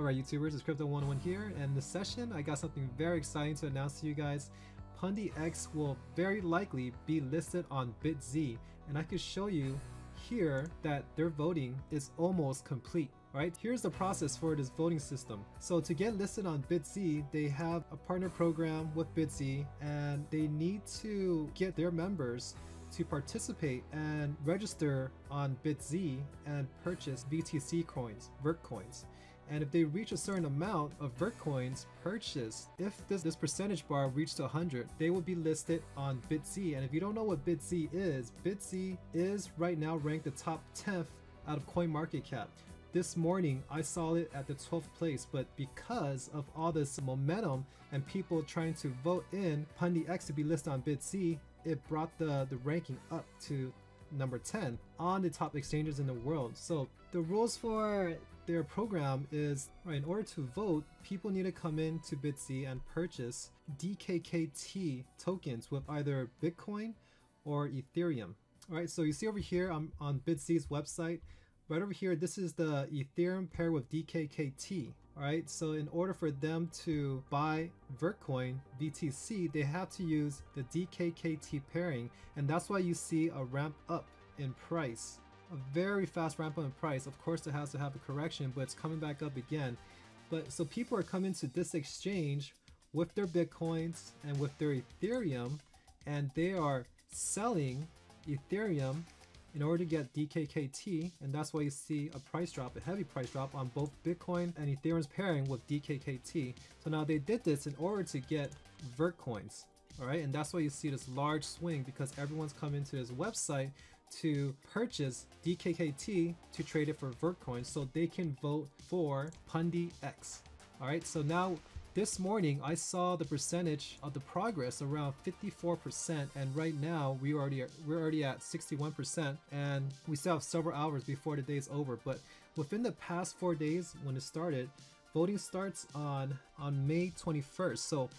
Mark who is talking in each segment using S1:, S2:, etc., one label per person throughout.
S1: Alright YouTubers, it's Crypto 101 here, and in this session I got something very exciting to announce to you guys. Pundi X will very likely be listed on BitZ, and I could show you here that their voting is almost complete. Right, here's the process for this voting system. So to get listed on BitZ, they have a partner program with BitZ, and they need to get their members to participate and register on BitZ and purchase BTC coins, Vert coins. And if they reach a certain amount of Vert coins purchased, if this percentage bar reached 100, they will be listed on BitZ. And if you don't know what BitZ is right now ranked the top 10th out of CoinMarketCap. This morning I saw it at the 12th place, but because of all this momentum and people trying to vote in Pundi X to be listed on BitZ, it brought the ranking up to number 10 on the top exchanges in the world. So the rules for their program is, right, in order to vote, people need to come in to BitZ and purchase DKKT tokens with either Bitcoin or Ethereum. Alright, so you see over here on BitZ's website, right over here, this is the Ethereum paired with DKKT. Alright, so in order for them to buy Vertcoin BTC, they have to use the DKKT pairing, and that's why you see a ramp up in price. A very fast ramp up in price. Of course it has to have a correction, but it's coming back up again. But so people are coming to this exchange with their Bitcoins and with their Ethereum, and they are selling Ethereum in order to get DKKT, and that's why you see a price drop, a heavy price drop on both Bitcoin and Ethereum's pairing with DKKT. So now they did this in order to get Vert coins, alright, and that's why you see this large swing, because everyone's coming to this website to purchase DKKT to trade it for Vert coins so they can vote for Pundi X. Alright, so now this morning I saw the percentage of the progress around 54%, and right now we're already at 61%, and we still have several hours before the day is over. But within the past 4 days when it started, voting starts on May 21st. So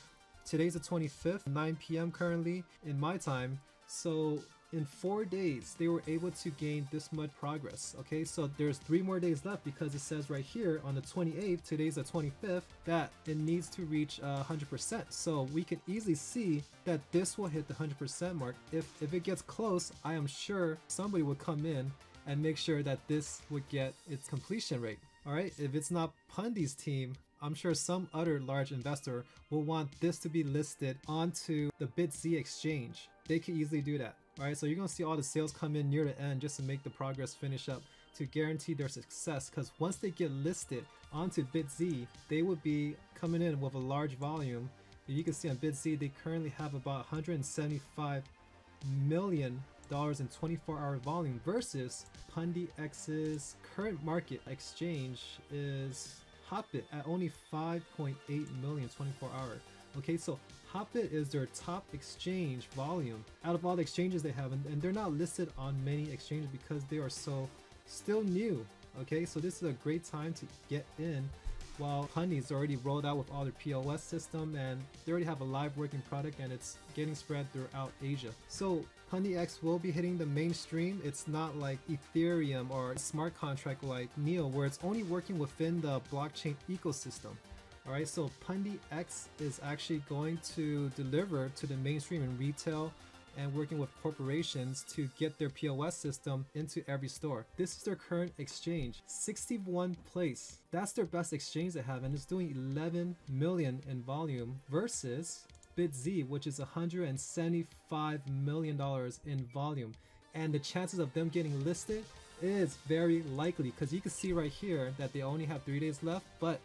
S1: today's the 25th, 9 p.m. currently in my time. So in 4 days they were able to gain this much progress. Okay, so there's 3 more days left, because it says right here on the 28th, today's the 25th, that it needs to reach 100%. So we can easily see that this will hit the 100% mark. If it gets close, I am sure somebody would come in and make sure that this would get its completion rate. Alright, if it's not Pundi's team, I'm sure some other large investor will want this to be listed onto the BitZ exchange. They can easily do that. Alright, so you're going to see all the sales come in near the end just to make the progress finish up, to guarantee their success, because once they get listed onto BitZ, they would be coming in with a large volume. You can see on BitZ they currently have about $175 million in 24-hour volume, versus Pundi X's current market exchange is Hotbit at only 5.8 million 24-hour. Okay, so Hotbit is their top exchange volume out of all the exchanges they have, and they're not listed on many exchanges because they are so still new. Okay, so this is a great time to get in while Pundi's already rolled out with all their POS system, and they already have a live working product, and it's getting spread throughout Asia. So Pundi X will be hitting the mainstream. It's not like Ethereum or smart contract like Neo, where it's only working within the blockchain ecosystem. Alright, so Pundi X is actually going to deliver to the mainstream in retail and working with corporations to get their POS system into every store. This is their current exchange, 61 place. That's their best exchange they have, and it's doing 11 million in volume, versus BitZ, which is $175 million in volume. And the chances of them getting listed is very likely, because you can see right here that they only have 3 days left, but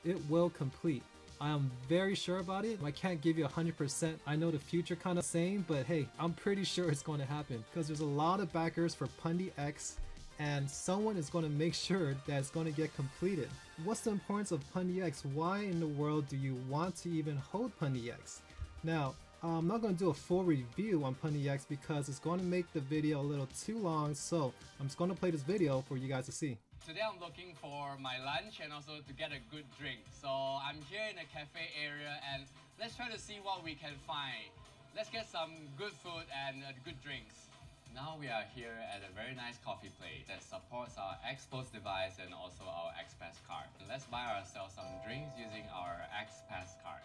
S1: it will complete. I am very sure about it. I can't give you 100%. I know the future kind of saying, but hey, I'm pretty sure it's going to happen, because there's a lot of backers for Pundi X, and someone is going to make sure that it's going to get completed. What's the importance of Pundi X? Why in the world do you want to even hold Pundi X? Now, I'm not going to do a full review on Pundi X because it's going to make the video a little too long, so I'm just going to play this video for you guys to see.
S2: Today I'm looking for my lunch and also to get a good drink. So I'm here in a cafe area, and let's try to see what we can find. Let's get some good food and good drinks. Now we are here at a very nice coffee place that supports our XPost device and also our XPass card. Let's buy ourselves some drinks using our XPass card.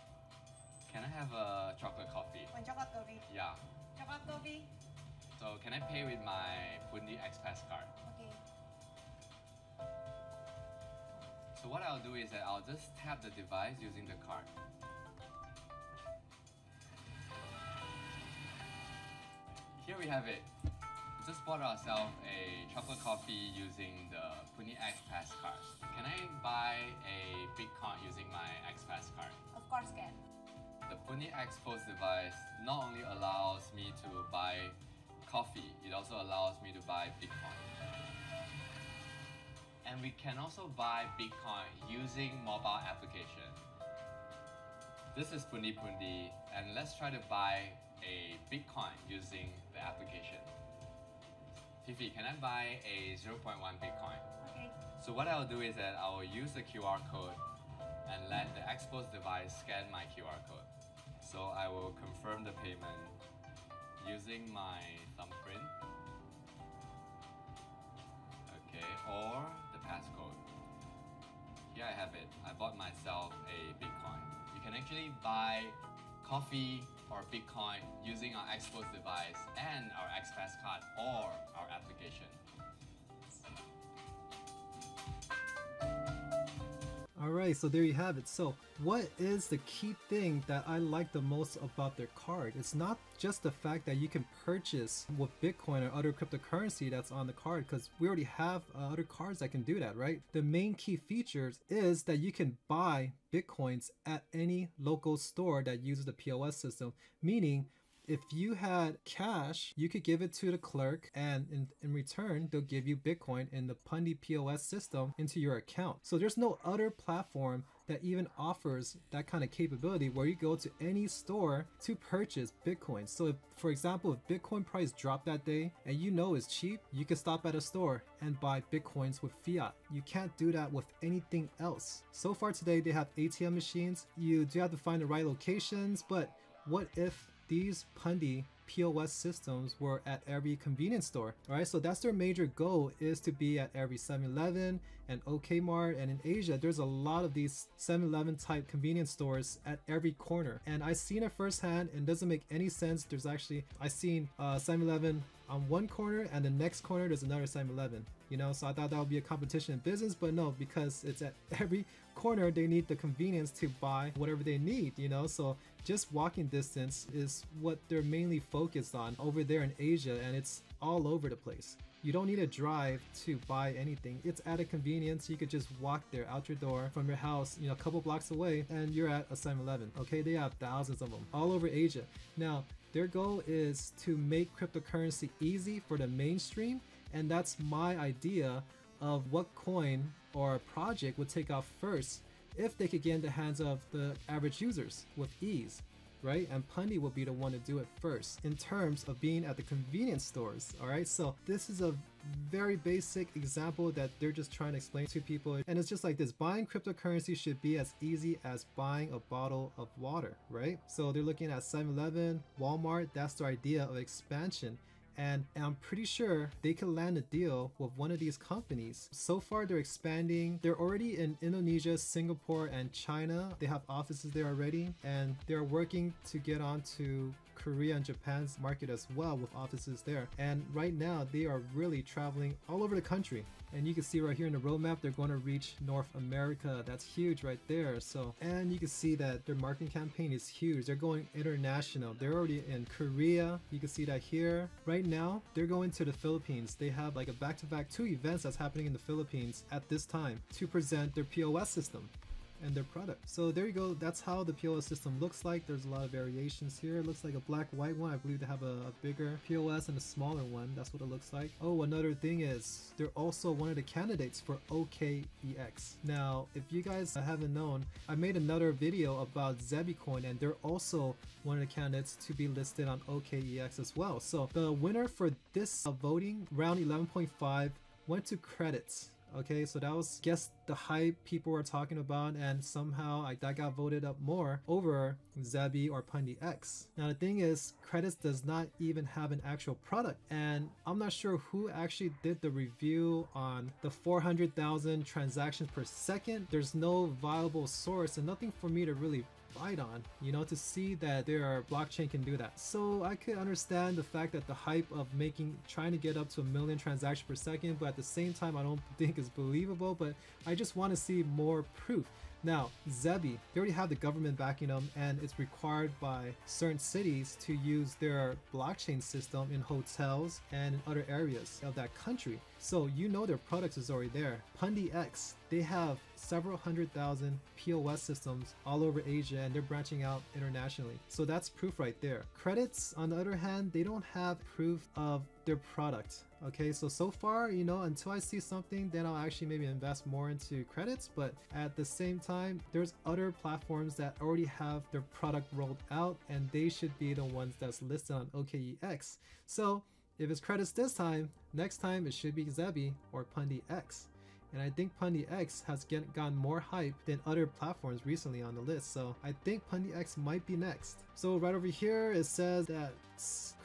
S2: Can I have a chocolate coffee?
S3: One chocolate coffee.
S2: Yeah.
S3: Chocolate coffee.
S2: So can I pay with my Pundi X card?
S3: Okay.
S2: So what I'll do is that I'll just tap the device using the card. Here we have it. We just bought ourselves a chocolate coffee using the Pundi X card. Can I buy a Bitcoin using my X card?
S3: Of course can.
S2: The Pundi X device not only allows me to buy coffee, it also allows me to buy Bitcoin. And we can also buy Bitcoin using mobile application. This is Pundi, and let's try to buy a Bitcoin using the application. Fifi, can I buy a 0.1 Bitcoin?
S3: Okay.
S2: So what I'll do is that I will use the QR code and let the XPost device scan my QR code. So I will confirm the payment using my thumbprint, okay, or the passcode. Here I have it. I bought myself a Bitcoin. You can actually buy coffee or Bitcoin using our XPost device and our XPass card or our application.
S1: Alright, so there you have it. So what is the key thing that I like the most about their card? It's not just the fact that you can purchase with Bitcoin or other cryptocurrency that's on the card, because we already have other cards that can do that, right? The main key features is that you can buy Bitcoins at any local store that uses the POS system, meaning if you had cash, you could give it to the clerk, and in return, they'll give you Bitcoin in the Pundi POS system into your account. So there's no other platform that even offers that kind of capability where you go to any store to purchase Bitcoin. So if, for example, if Bitcoin price dropped that day and you know it's cheap, you can stop at a store and buy Bitcoins with fiat. You can't do that with anything else. So far today, they have ATM machines. You do have to find the right locations, but what if these Pundi POS systems were at every convenience store? All right, so that's their major goal, is to be at every 7-Eleven and OK Mart, and in Asia there's a lot of these 7-Eleven type convenience stores at every corner, and I've seen it firsthand and it doesn't make any sense. There's actually, I've seen 7-Eleven on one corner and the next corner there's another 7-Eleven, you know, so I thought that would be a competition in business, but no, because it's at every corner they need the convenience to buy whatever they need, you know. So just walking distance is what they're mainly focused on over there in Asia, and it's all over the place. You don't need to drive to buy anything. It's at a convenience. You could just walk there out your door from your house, you know, a couple blocks away, and you're at a 7-Eleven. Okay, they have thousands of them all over Asia. Now, their goal is to make cryptocurrency easy for the mainstream, and that's my idea of what coin or project would take off first if they could get in the hands of the average users with ease, right? And Pundi will be the one to do it first in terms of being at the convenience stores. All right, so this is a very basic example that they're just trying to explain to people, and it's just like this: buying cryptocurrency should be as easy as buying a bottle of water, right? So they're looking at 7-Eleven, Walmart. That's their idea of expansion. And I'm pretty sure they could land a deal with one of these companies. So far they're expanding. They're already in Indonesia, Singapore, and China. They have offices there already, and they're working to get onto Korea and Japan's market as well with offices there. And right now they are really traveling all over the country. And you can see right here in the roadmap, they're going to reach North America. That's huge right there. So, and you can see that their marketing campaign is huge. They're going international. They're already in Korea. You can see that here. Right now, they're going to the Philippines. They have like a back-to-back 2 events that's happening in the Philippines at this time to present their POS system and their product. So there you go. That's how the POS system looks like. There's a lot of variations here. It looks like a black white one. I believe they have a bigger POS and a smaller one. That's what it looks like. Oh, another thing is they're also one of the candidates for OKEX. Now, if you guys haven't known, I made another video about Zebicoin, and they're also one of the candidates to be listed on OKEX as well. So the winner for this voting, round 11.5, went to credits. Okay, so that was, guess, the hype people were talking about, and somehow that got voted up more over Zebi or Pundi X. Now the thing is, credits does not even have an actual product, and I'm not sure who actually did the review on the 400,000 transactions per second. There's no viable source and nothing for me to really fight on, you know, to see that their blockchain can do that. So I could understand the fact that the hype of trying to get up to 1 million transactions per second, but at the same time I don't think it's believable, but I just want to see more proof. Now, Zebi, they already have the government backing them, and it's required by certain cities to use their blockchain system in hotels and in other areas of that country. So you know their product is already there. Pundi X, they have several 100,000 POS systems all over Asia, and they're branching out internationally. So that's proof right there. Credits, on the other hand, they don't have proof of their product. Okay, so far, you know, until I see something, then I'll actually maybe invest more into credits. But at the same time, there's other platforms that already have their product rolled out, and they should be the ones that's listed on OKEX. So if it's credits this time, next time it should be Zebi or Pundi X. And I think Pundi X has gotten more hype than other platforms recently on the list. So I think Pundi X might be next. So right over here, it says that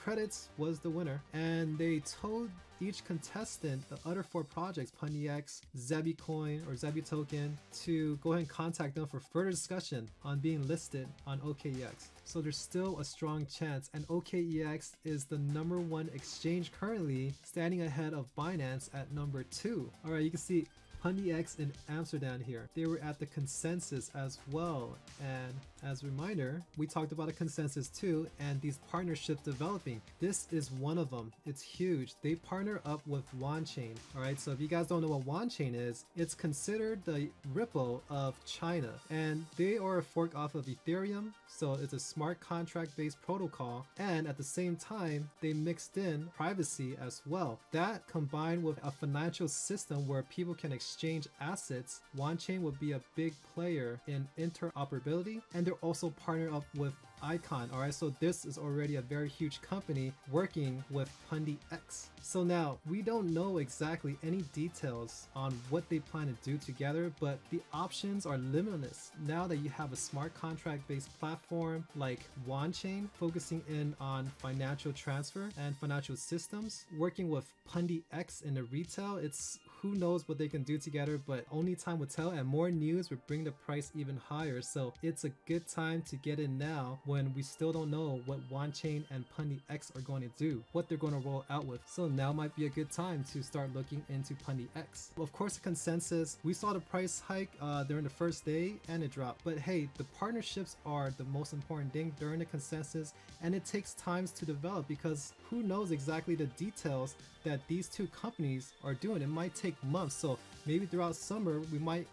S1: credits was the winner, and they told each contestant, the other 4 projects, Pundi X, Zebi Coin or Zebi Token, to go ahead and contact them for further discussion on being listed on OKEX. So there's still a strong chance, and OKEX is the #1 exchange currently, standing ahead of Binance at #2. All right, you can see Pundi X in Amsterdam here. They were at the consensus as well, and as a reminder, we talked about a consensus too, and these partnerships developing. This is one of them. It's huge. They partner up with Wanchain. All right, so if you guys don't know what Wanchain is, it's considered the Ripple of China, and they are a fork off of Ethereum. So it's a smart contract based protocol, and at the same time, they mixed in privacy as well. That combined with a financial system where people can exchange assets, Wanchain would be a big player in interoperability, and they're also partnered up with Icon. All right, so this is already a very huge company working with Pundi X. So now we don't know exactly any details on what they plan to do together, but the options are limitless now that you have a smart contract based platform like Wanchain focusing in on financial transfer and financial systems, working with Pundi X in the retail. It's who knows what they can do together, but only time will tell, and more news would bring the price even higher. So it's a good time to get in now when we still don't know what Wanchain and Pundi X are going to do, what they're going to roll out with. So now might be a good time to start looking into Pundi X. Well, of course, the consensus, we saw the price hike during the first day and it dropped. But hey, the partnerships are the most important thing during the consensus, and it takes times to develop because who knows exactly the details that these two companies are doing. It might take months, so maybe throughout summer,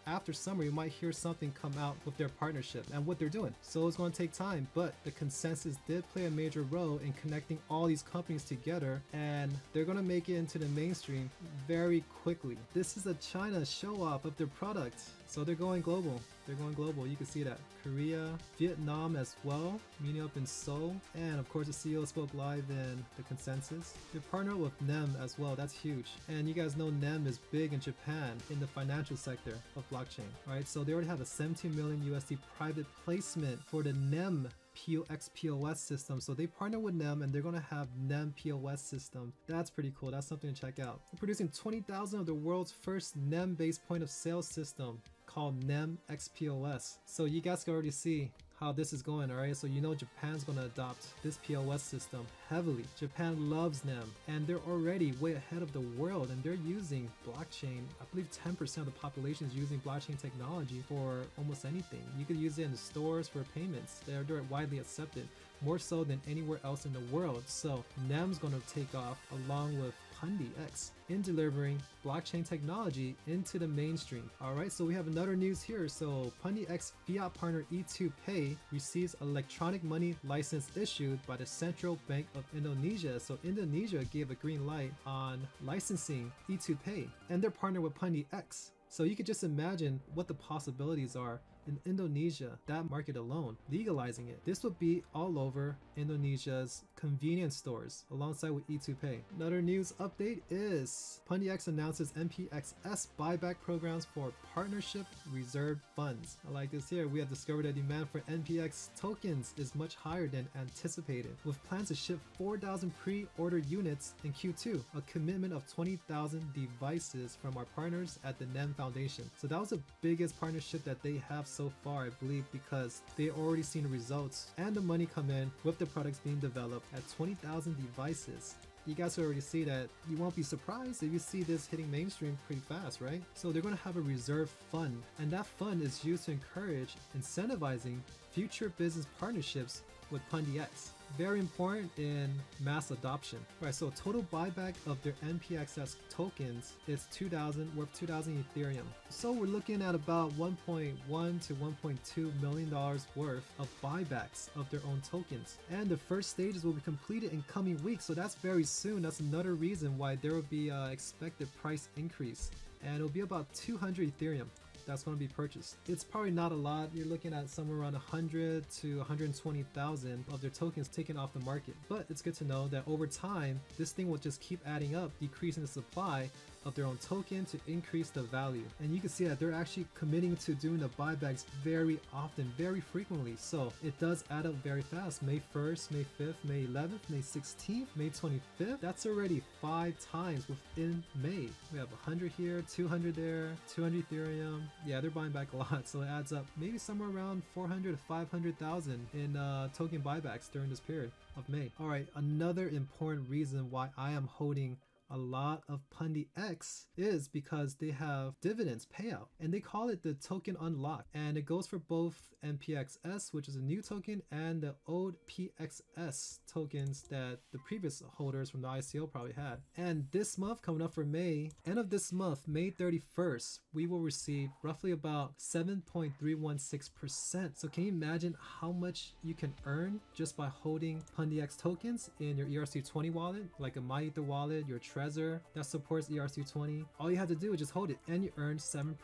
S1: after summer, you might hear something come out with their partnership and what they're doing. So it's going to take time, but the consensus did play a major role in connecting all these companies together, and they're going to make it into the mainstream very quickly. This is a China show off of their product, so they're going global. They're going global. You can see that. Korea, Vietnam as well, meeting up in Seoul, and of course the CEO spoke live in the consensus. They partnered with NEM as well. That's huge. And you guys know NEM is big in Japan in the financial sector of blockchain. Right? So they already have a 17 million USD private placement for the NEM POS system. So they partner with NEM, and they're going to have NEM POS system. That's pretty cool. That's something to check out. They're producing 20,000 of the world's first NEM based point of sale system called NEM XPOS. So you guys can already see how this is going, all right? So you know Japan's going to adopt this POS system heavily. Japan loves NEM, and they're already way ahead of the world, and they're using blockchain. I believe 10% of the population is using blockchain technology for almost anything. You could use it in the stores for payments. They're widely accepted, more so than anywhere else in the world. So NEM's going to take off along with Pundi X in delivering blockchain technology into the mainstream. All right, so we have another news here. So Pundi X fiat partner E2Pay receives electronic money license issued by the Central Bank of Indonesia. So Indonesia gave a green light on licensing E2Pay, and they're partnered with Pundi X. So you could just imagine what the possibilities are in Indonesia, that market alone, legalizing it. This would be all over Indonesia's convenience stores alongside with E2Pay. Another news update is Pundi X announces NPXS buyback programs for partnership reserved funds. I like this here. We have discovered that demand for NPX tokens is much higher than anticipated, with plans to ship 4,000 pre-ordered units in Q2, a commitment of 20,000 devices from our partners at the NEM Foundation. So that was the biggest partnership that they have so far, I believe, because they already seen the results and the money come in with the products being developed at 20,000 devices. You guys already see that you won't be surprised if you see this hitting mainstream pretty fast, right? So they're going to have a reserve fund, and that fund is used to encourage incentivizing future business partnerships with Pundi X. Very important in mass adoption. Right, so total buyback of their NPXS tokens is 2,000, worth 2,000 Ethereum. So we're looking at about $1.1 to $1.2 million worth of buybacks of their own tokens. And the first stages will be completed in coming weeks, so that's very soon. That's another reason why there will be expected price increase. And it'll be about 200 Ethereum that's going to be purchased. It's probably not a lot. You're looking at somewhere around 100 to 120,000 of their tokens taken off the market. But it's good to know that over time, this thing will just keep adding up, decreasing the supply of their own token to increase the value. And you can see that they're actually committing to doing the buybacks very often, very frequently. So it does add up very fast. May 1st, May 5th, May 11th, May 16th, May 25th. That's already 5 times within May. We have 100 here, 200 there, 200 Ethereum. Yeah, they're buying back a lot. So it adds up maybe somewhere around 400 to 500,000 in token buybacks during this period of May. All right, another important reason why I am holding a lot of Pundi X is because they have dividends payout, and they call it the token unlock, and it goes for both NPXS, which is a new token, and the old PXS tokens that the previous holders from the ICO probably had. And this month, coming up for May, end of this month, May 31st, we will receive roughly about 7.316%. So can you imagine how much you can earn just by holding Pundi X tokens in your ERC20 wallet, like a MyEther wallet, your Trezor that supports ERC20? All you have to do is just hold it, and you earn 7%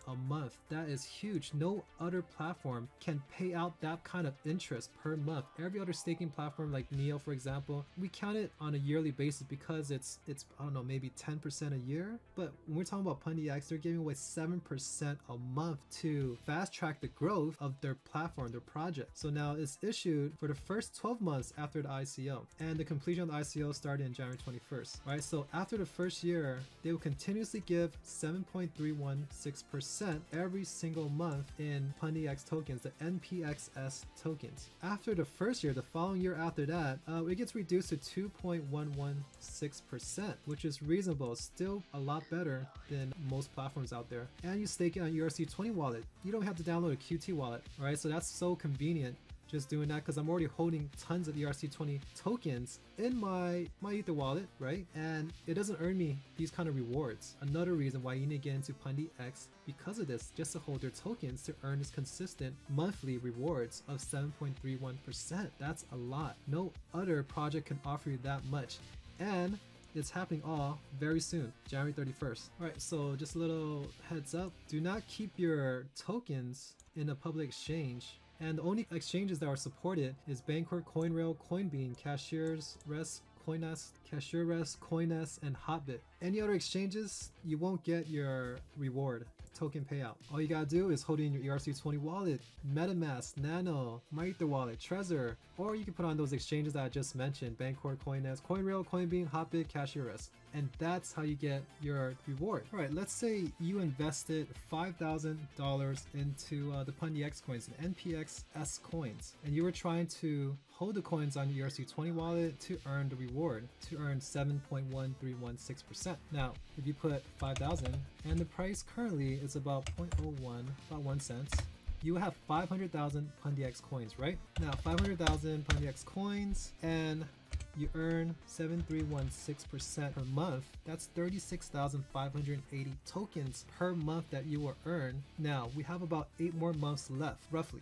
S1: a month. That is huge. No other platform can pay out that kind of interest per month. Every other staking platform like Neo, for example, we count it on a yearly basis because it's I don't know, maybe 10% a year. But when we're talking about Pundi X, they're giving away 7% a month to fast track the growth of their platform, their project. So now it's issued for the first 12 months after the ICO, and the completion of the ICO started in January 21st, right? So after the first year, they will continuously give 7.316% every single month in Pundi X tokens, the NPXS tokens. After the first year, the following year after that, it gets reduced to 2.116%, which is reasonable, still a lot better than most platforms out there. And you stake it on ERC20 wallet. You don't have to download a QT wallet, right? So that's so convenient. Just doing that because I'm already holding tons of ERC20 tokens in my Ether wallet, right? And it doesn't earn me these kind of rewards. Another reason why you need to get into Pundi X because of this, just to hold their tokens to earn this consistent monthly rewards of 7.31%. That's a lot. No other project can offer you that much. And it's happening all very soon, January 31st. All right, so just a little heads up. Do not keep your tokens in a public exchange. And the only exchanges that are supported is Bancor, CoinRail, Coinbean, Cashiers, Rest, Coinnest, Cashier Rest, Coinnest, and Hotbit. Any other exchanges, you won't get your reward, token payout. All you gotta do is hold it in your ERC20 wallet, MetaMask, Nano, MyEther wallet, Trezor, or you can put on those exchanges that I just mentioned, Bancor, Coinnest, CoinRail, Coinbean, Hotbit, Cashier Rest. And that's how you get your reward. All right, let's say you invested $5,000 into the Pundi X coins, the NPXS coins, and you were trying to hold the coins on your ERC20 wallet to earn the reward, to earn 7.1316%. Now, if you put 5,000 and the price currently is about 0.01, about 1 cent, you have 500,000 Pundi X coins, right? Now, 500,000 Pundi X coins, and you earn 7.316% per month. That's 36,580 tokens per month that you will earn. Now, we have about 8 more months left, roughly.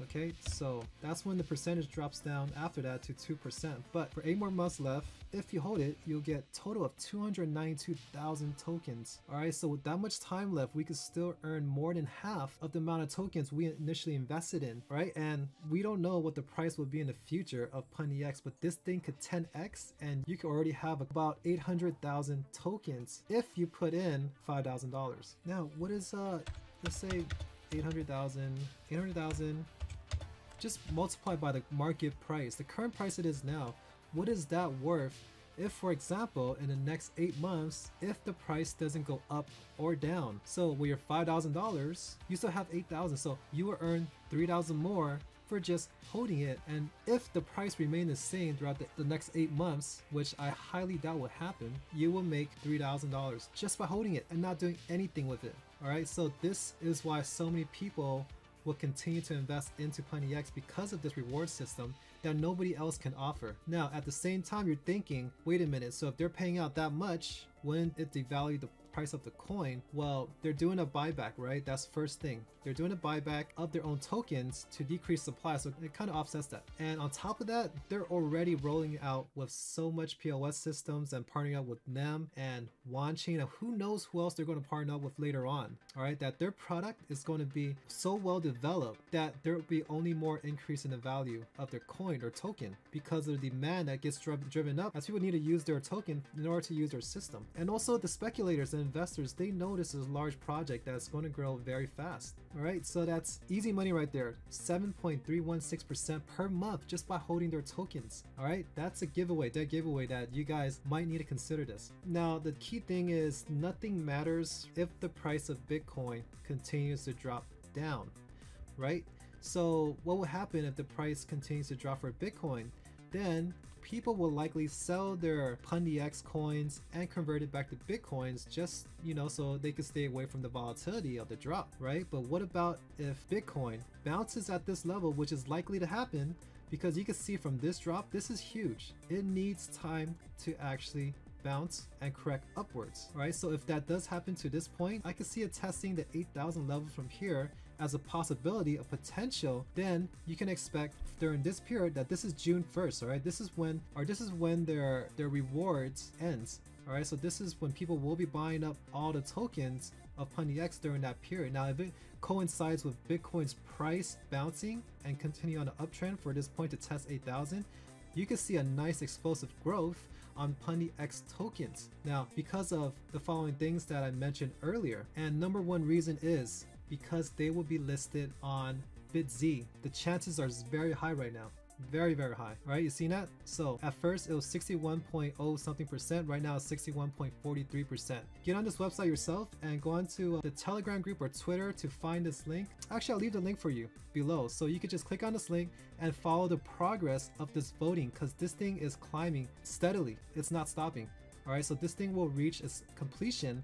S1: Okay, so that's when the percentage drops down after that to 2%. But for 8 more months left, if you hold it, you'll get a total of 292,000 tokens. All right, so with that much time left, we could still earn more than half of the amount of tokens we initially invested in, right? And we don't know what the price will be in the future of Pundi X, but this thing could 10x, and you could already have about 800,000 tokens if you put in $5,000. Now, what is let's say 800,000, just multiply by the market price, the current price it is now. What is that worth if, for example, in the next 8 months, if the price doesn't go up or down? So with your $5,000, you still have 8,000, so you will earn 3,000 more for just holding it. And if the price remains the same throughout the next 8 months, which I highly doubt will happen, you will make $3,000 just by holding it and not doing anything with it. All right, so this is why so many people will continue to invest into Pundi X, because of this reward system that nobody else can offer. Now, at the same time, you're thinking, wait a minute, so if they're paying out that much, wouldn't it devalue the price of the coin? Well, they're doing a buyback, right? That's first thing. They're doing a buyback of their own tokens to decrease supply, so it kind of offsets that. And on top of that, they're already rolling out with so much POS systems and partnering up with them and Wanchain, and who knows who else they're going to partner up with later on. All right, that their product is going to be so well developed that there will be only more increase in the value of their coin or token because of the demand that gets driven up as people need to use their token in order to use their system. And also the speculators and investors, they know this is a large project that's going to grow very fast. All right, so that's easy money right there, 7.316% per month just by holding their tokens. All right, that's a giveaway, that giveaway that you guys might need to consider this. Now, the key thing is nothing matters if the price of Bitcoin continues to drop down, right? So what will happen if the price continues to drop for Bitcoin? Then people will likely sell their Pundi X coins and convert it back to Bitcoins, just, you know, so they can stay away from the volatility of the drop, right? But what about if Bitcoin bounces at this level, which is likely to happen because you can see from this drop, this is huge. It needs time to actually bounce and correct upwards, right? So if that does happen to this point, I can see it testing the 8,000 level from here as a possibility, a potential. Then you can expect during this period that this is June 1st, all right? This is when their rewards ends, all right? So this is when people will be buying up all the tokens of Pundi X during that period. Now, if it coincides with Bitcoin's price bouncing and continue on the uptrend for this point to test 8,000, you can see a nice explosive growth on Pundi X tokens. Now, because of the following things that I mentioned earlier, and number one reason is because they will be listed on BitZ. The chances are very high right now. Very, very high. All right, you seen that? So at first it was 61.0 something percent. Right now it's 61.43%. Get on this website yourself and go on to the Telegram group or Twitter to find this link. Actually, I'll leave the link for you below. So you could just click on this link and follow the progress of this voting, because this thing is climbing steadily. It's not stopping. All right, so this thing will reach its completion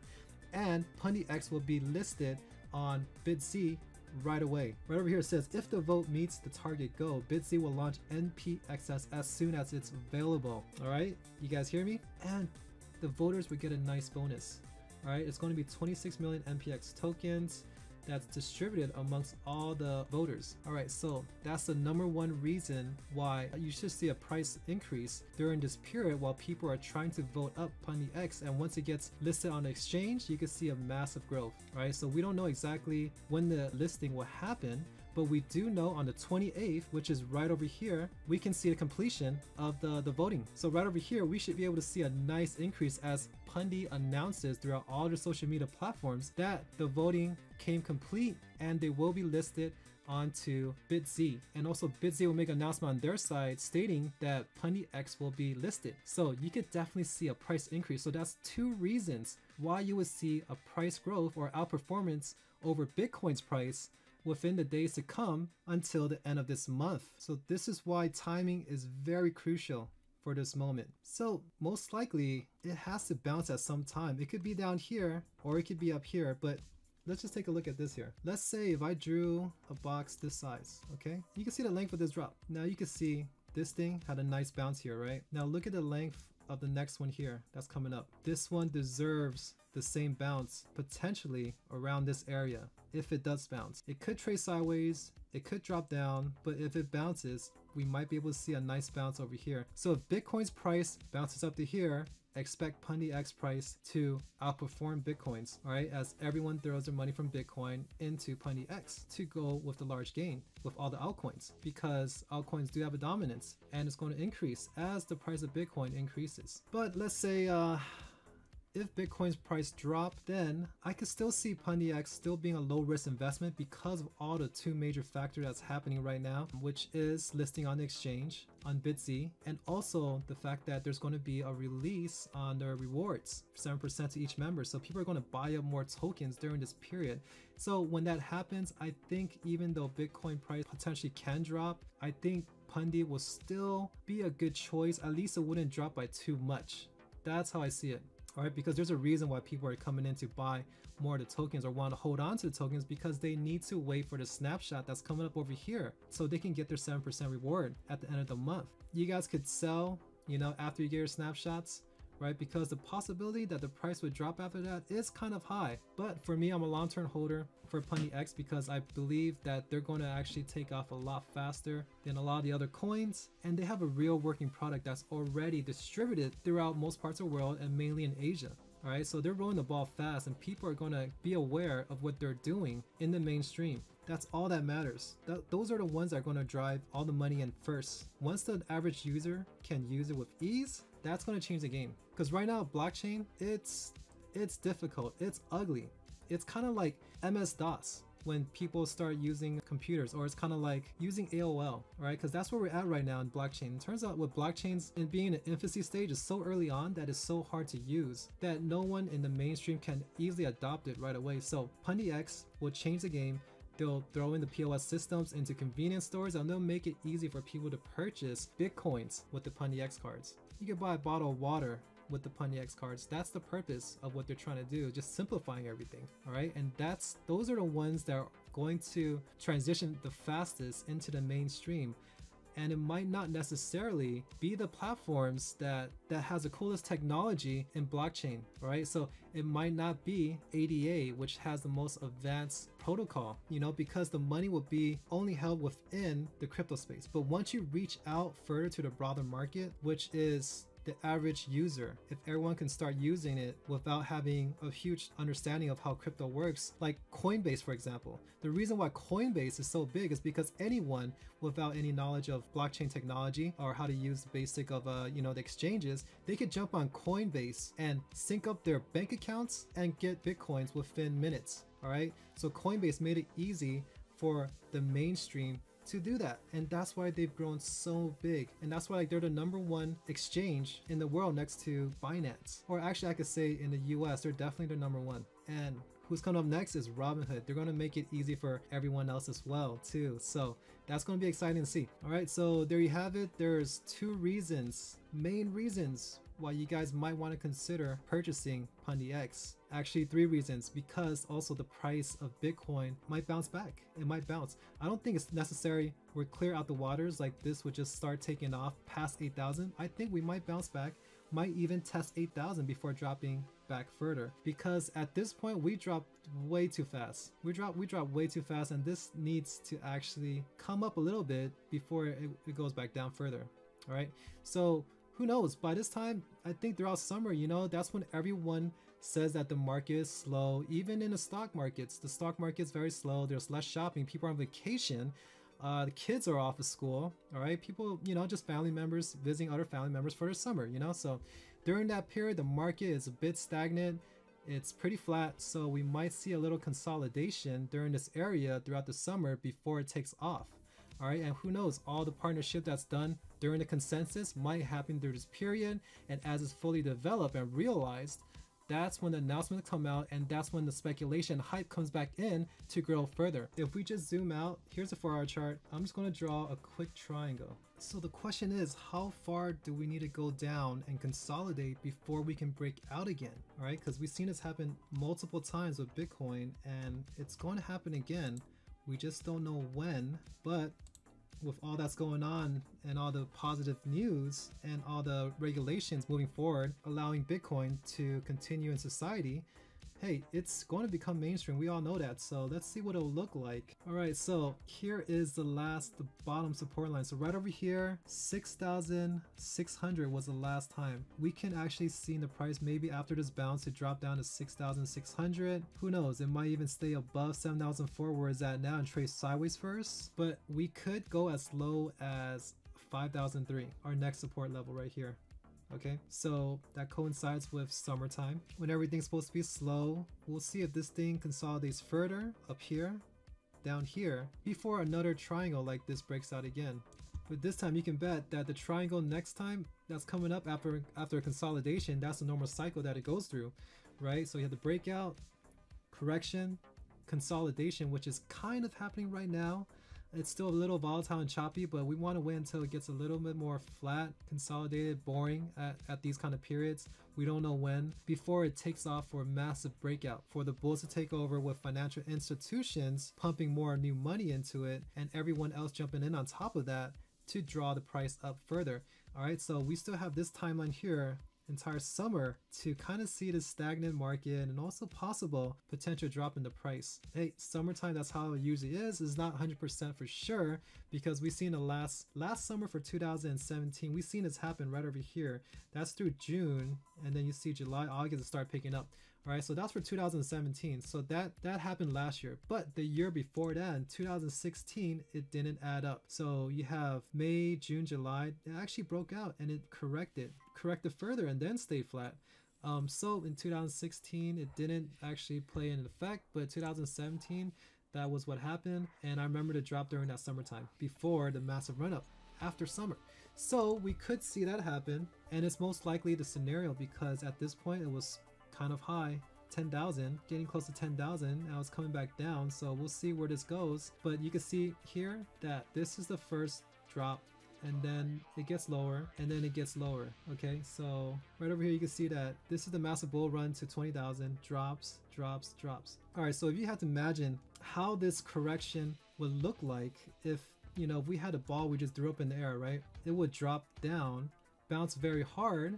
S1: and Pundi X will be listed on BitZ right away. Right over here it says, if the vote meets the target goal, BitZ will launch NPXS as soon as it's available. All right, you guys hear me? And the voters will get a nice bonus. All right, it's going to be 26 million NPX tokens that's distributed amongst all the voters. All right, so that's the number one reason why you should see a price increase during this period while people are trying to vote up Pundi X. And once it gets listed on the exchange, you can see a massive growth, right? So we don't know exactly when the listing will happen, but we do know on the 28th, which is right over here, we can see the completion of the voting. So right over here, we should be able to see a nice increase as Pundi announces throughout all their social media platforms that the voting came complete and they will be listed onto BitZ. And also BitZ will make an announcement on their side stating that Pundi X will be listed. So you could definitely see a price increase. So that's two reasons why you would see a price growth or outperformance over Bitcoin's price within the days to come until the end of this month. So this is why timing is very crucial for this moment. So most likely it has to bounce at some time. It could be down here or it could be up here, but let's just take a look at this here. Let's say if I drew a box this size, okay? You can see the length of this drop. Now you can see this thing had a nice bounce here, right? Now look at the length of the next one here that's coming up. This one deserves the same bounce potentially around this area if it does bounce. It could trade sideways, It could drop down, but if it bounces, we might be able to see a nice bounce over here. So if Bitcoin's price bounces up to here, expect Pundi X price to outperform Bitcoin's, all right, as everyone throws their money from Bitcoin into Pundi X to go with the large gain with all the altcoins, because altcoins do have a dominance and it's going to increase as the price of Bitcoin increases. But let's say if Bitcoin's price dropped, then I could still see Pundi X still being a low risk investment because of all the two major factors that's happening right now, which is listing on the exchange on BitZ, and also the fact that there's going to be a release on the rewards, 7% to each member. So people are going to buy up more tokens during this period. So when that happens, I think even though Bitcoin price potentially can drop, I think Pundi will still be a good choice. At least it wouldn't drop by too much. That's how I see it. All right, because there's a reason why people are coming in to buy more of the tokens or want to hold on to the tokens, because they need to wait for the snapshot that's coming up over here so they can get their 7% reward at the end of the month. You guys could sell, you know, after you get your snapshots, right? Because the possibility that the price would drop after that is kind of high. But for me, I'm a long-term holder for Pundi X because I believe that they're going to actually take off a lot faster than a lot of the other coins, and they have a real working product that's already distributed throughout most parts of the world and mainly in Asia. All right, so they're rolling the ball fast and people are going to be aware of what they're doing in the mainstream. That's all that matters. Those are the ones that are going to drive all the money in first. Once the average user can use it with ease, that's going to change the game. Because right now, blockchain, it's difficult, it's ugly. It's kind of like MS-DOS when people start using computers, or it's kind of like using AOL, right? Because that's where we're at right now in blockchain. It turns out with blockchains and being in an infancy stage is so early on that it's so hard to use that no one in the mainstream can easily adopt it right away. So Pundi X will change the game. They'll throw in the POS systems into convenience stores, and they'll make it easy for people to purchase Bitcoins with the Pundi X cards. You can buy a bottle of water with the Pundi X cards. That's the purpose of what they're trying to do, just simplifying everything. All right, and those are the ones that are going to transition the fastest into the mainstream. And it might not necessarily be the platforms that has the coolest technology in blockchain, right? So it might not be ADA, which has the most advanced protocol, you know, because the money will be only held within the crypto space. But once you reach out further to the broader market, which is the average user, if everyone can start using it without having a huge understanding of how crypto works, like Coinbase, for example. The reason why Coinbase is so big is because anyone without any knowledge of blockchain technology or how to use the basic of you know, the exchanges, they could jump on Coinbase and sync up their bank accounts and get Bitcoins within minutes. All right, so Coinbase made it easy for the mainstream to do that, and that's why they've grown so big, and that's why, like, they're the #1 exchange in the world next to Binance. Or actually, I could say in the US, they're definitely the #1. And who's coming up next is Robinhood. They're going to make it easy for everyone else as well too, so that's going to be exciting to see. All right, so there you have it. There's two main reasons why you guys might want to consider purchasing Pundi X. Actually, 3 reasons, because also the price of Bitcoin might bounce back. It might bounce. I don't think it's necessary we're clear out the waters like this would just start taking off past 8,000. I think we might bounce back, might even test 8,000 before dropping back further, because at this point we dropped way too fast. We dropped way too fast, and this needs to actually come up a little bit before it goes back down further. All right, so who knows, by this time, I think throughout summer, you know, that's when everyone says that the market is slow. Even in the stock market's very slow. There's less shopping, people are on vacation, the kids are off of school. All right, people, you know, just family members visiting other family members for the summer, you know. So during that period, the market is a bit stagnant, it's pretty flat, so we might see a little consolidation during this area throughout the summer before it takes off. All right, and who knows, all the partnership that's done during the consensus might happen through this period, and as it's fully developed and realized, that's when the announcement will come out, and that's when the speculation hype comes back in to grow further. If we just zoom out, here's a 4-hour chart. I'm just going to draw a quick triangle. So the question is, how far do we need to go down and consolidate before we can break out again? All right, because we've seen this happen multiple times with Bitcoin, and it's going to happen again. We just don't know when, but with all that's going on and all the positive news and all the regulations moving forward, allowing Bitcoin to continue in society, hey, it's going to become mainstream. We all know that. So let's see what it'll look like. All right, so here is the bottom support line. So right over here, 6,600 was the last time. We can actually see in the price maybe after this bounce to drop down to 6,600. Who knows? It might even stay above 7,004 where it's at now and trade sideways first. But we could go as low as 5,003, our next support level right here. Okay, so that coincides with summertime when everything's supposed to be slow. We'll see if this thing consolidates further up here, down here, before another triangle like this breaks out again. But this time you can bet that the triangle next time that's coming up after a consolidation, that's the normal cycle that it goes through, right? So you have the breakout, correction, consolidation, which is kind of happening right now. It's still a little volatile and choppy, but we want to wait until it gets a little bit more flat, consolidated, boring at these kind of periods. We don't know when, before it takes off for a massive breakout, for the bulls to take over with financial institutions pumping more new money into it and everyone else jumping in on top of that to draw the price up further. All right, so we still have this timeline here, entire summer, to kind of see the stagnant market and also possible potential drop in the price. Hey, summertime, that's how it usually is. It's not 100% for sure, because we've seen the last summer for 2017, we've seen this happen right over here. That's through June, and then you see July, August to start picking up. All right, so that's for 2017. So that happened last year, but the year before that, in 2016, it didn't add up. So you have May, June, July, it actually broke out and it corrected further and then stayed flat. So in 2016, it didn't actually play an effect, but 2017, that was what happened. And I remember the drop during that summertime before the massive run up after summer. So we could see that happen, and it's most likely the scenario because at this point it was kind of high, 10,000, getting close to 10,000. Now it's coming back down, so we'll see where this goes. But you can see here that this is the first drop, and then it gets lower, and then it gets lower. Okay, so right over here you can see that this is the massive bull run to 20,000, drops, drops, drops. All right, so if you have to imagine how this correction would look like if, you know, if we had a ball we just threw up in the air, right? It would drop down, bounce very hard,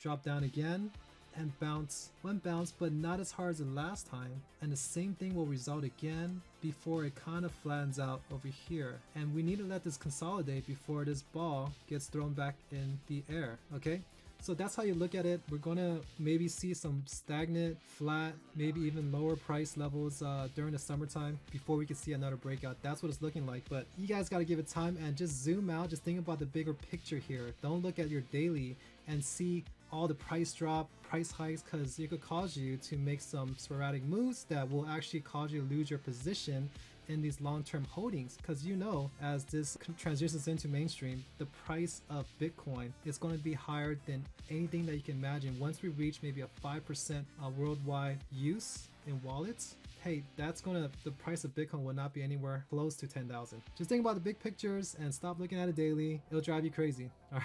S1: drop down again, and bounce one bounce, but not as hard as the last time, and the same thing will result again before it kind of flattens out over here. And we need to let this consolidate before this ball gets thrown back in the air. Okay, so that's how you look at it. We're gonna maybe see some stagnant, flat, maybe even lower price levels during the summertime before we can see another breakout. That's what it's looking like, but you guys got to give it time and just zoom out. Just think about the bigger picture here. Don't look at your daily and see all the price drop, price hikes, because it could cause you to make some sporadic moves that will actually cause you to lose your position in these long-term holdings. Because you know, as this transitions into mainstream, the price of Bitcoin is going to be higher than anything that you can imagine. Once we reach maybe a 5% worldwide use in wallets, hey, that's the price of Bitcoin will not be anywhere close to 10,000. Just think about the big pictures and stop looking at it daily. It'll drive you crazy. All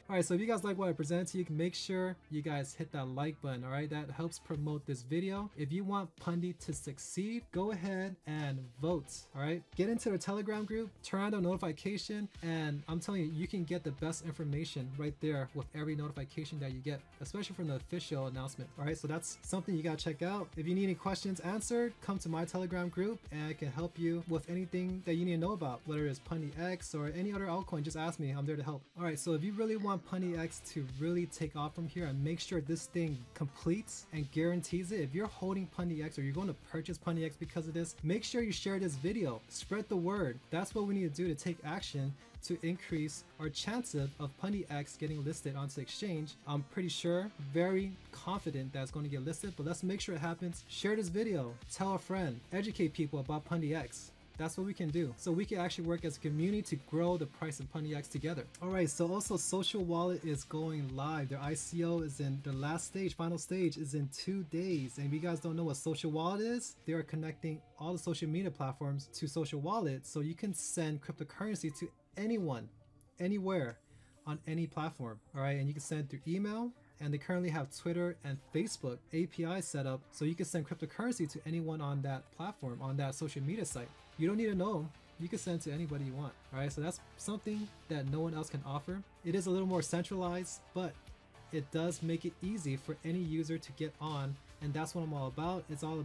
S1: right, so if you guys like what I presented to you, make sure you guys hit that like button. All right, that helps promote this video. If you want Pundi to succeed, go ahead and vote. All right, get into the Telegram group, turn on the notification, and I'm telling you, you can get the best information right there with every notification that you get, especially from the official announcement. All right, so that's something you gotta check out. If you need any questions answered, come to my Telegram group and I can help you with anything that you need to know about, whether it's Pundi X or any other altcoin. Just ask me, I'm there to help. All right, so if you really want Pundi X to really take off from here and make sure this thing completes and guarantees it, if you're holding Pundi X or you're going to purchase Pundi X because of this, make sure you share this video, spread the word. That's what we need to do to take action to increase our chances of Pundi X getting listed onto the exchange. I'm pretty sure, very confident that it's going to get listed, but let's make sure it happens. Share this video, tell a friend, educate people about Pundi X. That's what we can do. So we can actually work as a community to grow the price of Pundi X together. All right, so also Social Wallet is going live. Their ICO is in the last stage, final stage is in 2 days. And if you guys don't know what Social Wallet is, they are connecting all the social media platforms to Social Wallet. So you can send cryptocurrency to anyone, anywhere, on any platform. All right, and you can send through email. And they currently have Twitter and Facebook API set up, so you can send cryptocurrency to anyone on that platform, on that social media site. You don't need to know them. You can send to anybody you want. All right, so that's something that no one else can offer. It is a little more centralized, but it does make it easy for any user to get on and that's what I'm all about. It's all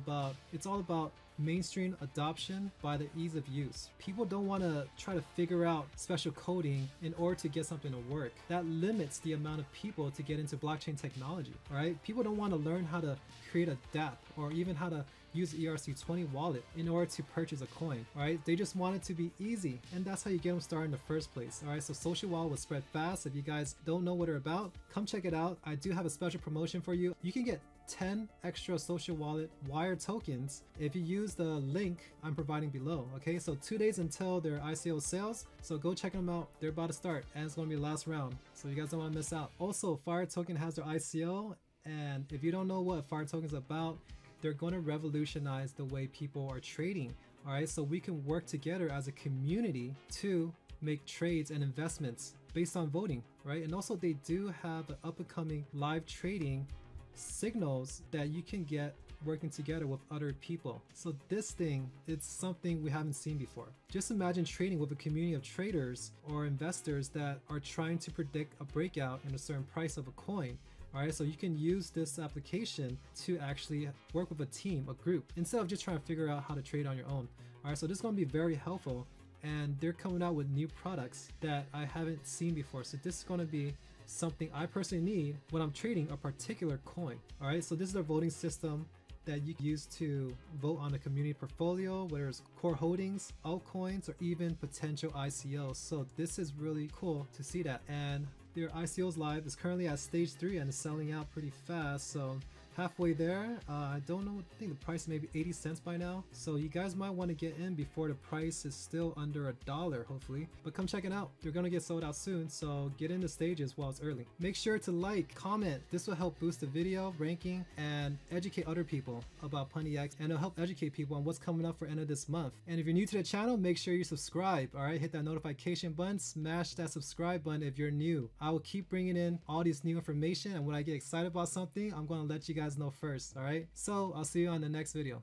S1: about mainstream adoption by the ease of use. People don't want to try to figure out special coding in order to get something to work. That limits the amount of people to get into blockchain technology, right? People don't want to learn how to create a dApp or even how to use ERC20 wallet in order to purchase a coin, right? They just want it to be easy, and that's how you get them started in the first place. All right, so social wallet will spread fast. If you guys don't know what they're about, come check it out. I do have a special promotion for you. You can get 10 extra social wallet wire tokens if you use the link I'm providing below. Okay, so 2 days until their ICO sales, so go check them out. They're about to start, and it's going to be the last round, so you guys don't want to miss out. Also, Fire Token has their ICO, and if you don't know what Fire Token is about, they're going to revolutionize the way people are trading. All right, so we can work together as a community to make trades and investments based on voting, right? And also they do have an up-and-coming live trading signals that you can get working together with other people. So this thing, it's something we haven't seen before. Just imagine trading with a community of traders or investors that are trying to predict a breakout in a certain price of a coin. All right, so you can use this application to actually work with a team, a group, instead of just trying to figure out how to trade on your own. All right, so this is going to be very helpful, and they're coming out with new products that I haven't seen before. So this is going to be something I personally need when I'm trading a particular coin. All right, so this is our voting system that you can use to vote on a community portfolio, whether it's core holdings, altcoins, or even potential ICOs. So this is really cool to see that. And their ICO's live is currently at stage 3 and is selling out pretty fast. So halfway there. I don't know, I think the price is maybe 80 cents by now. So you guys might want to get in before the price is still under $1, hopefully. But come check it out. They're going to get sold out soon, so get in the stages while it's early. Make sure to like, comment. This will help boost the video ranking and educate other people about Pundi X, and it'll help educate people on what's coming up for end of this month. And if you're new to the channel, make sure you subscribe. All right, hit that notification button, smash that subscribe button if you're new. I will keep bringing in all this new information, and when I get excited about something, I'm going to let you guys know first. All right, so I'll see you on the next video.